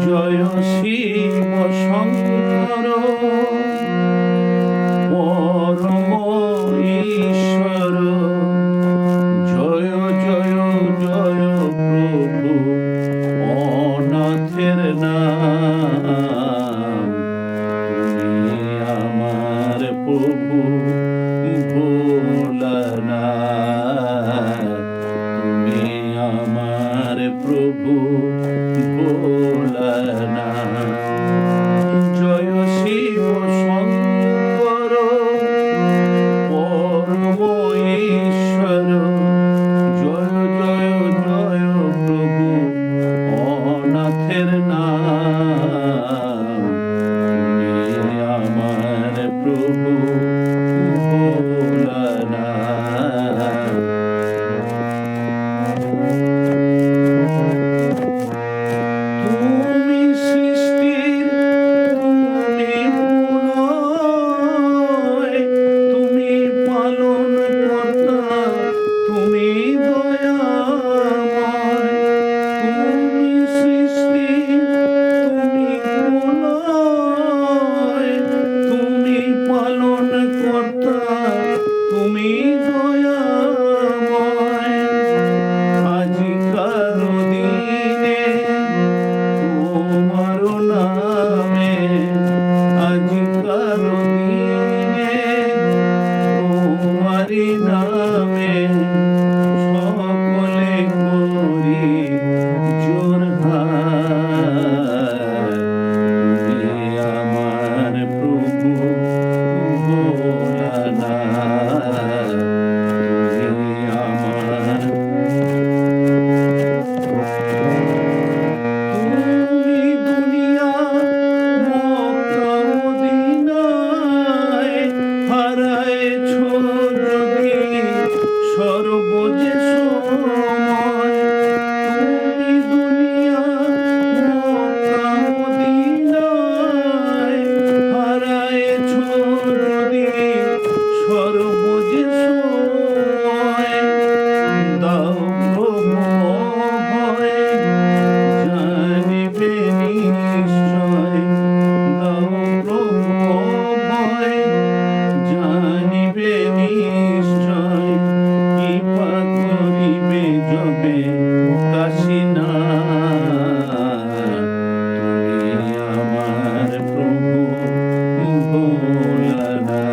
জয় শিব শঙ্কর পরম ঈশ্বর, জয় জয় জয় প্রভু অনাথের নাম। তুমি আমার প্রভু ভোলানাথ, তুমি আমার প্রভু ভোলানাথ। জয় শিব শঙ্কর পরম ঈশ্বর, জয় জয় জয় প্রভু অনাথের নাম। তুমি আমার প্রভু ভোলানাথ। তুমি সৃষ্টির তুমি প্রলয়, তুমি পালন কর্তা, তুমি দয়াময়। তুমি সৃষ্টির তুমি প্রলয়, তুমি পালন কর্তা, তুমি দয়াময়। আজিকার দিনে তোমার নামে, আজিকার দিনে তোমারি নামে সকলে করি জোরহার। তুমি আমার প্রভু ভোলানাথ, তুমি আমার। তুমি দুনিয়া মক্কা মদিনায় হারায়েছ যদি সর্বজে সময়। তুমি দুনিয়া মক্কা মদিনায় হারায়েছ যদি সর্বজে সময়। দাও প্রভু অভয়, জানিবে নিশ্চয়। দাও প্রভু অভয়, জানিবে নিশ্চয়। কৃপা করিবে যবে কাশীনাথ। তুমি আমার প্রভু ভোলানাথ,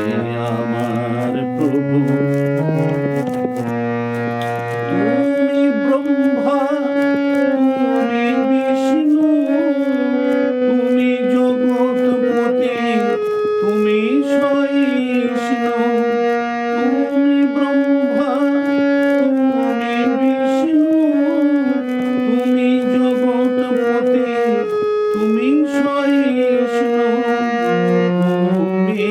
তুমি আমার প্রভু। তুমি ব্রহ্মা, তুমি বিষ্ণু, তুমি জগৎপতি, তুমি সহিষ্ণু। তুমি ব্রহ্মা, তুমি বিষ্ণু, তুমি জগৎপতি, তুমি সহিষ্ণু। তুমি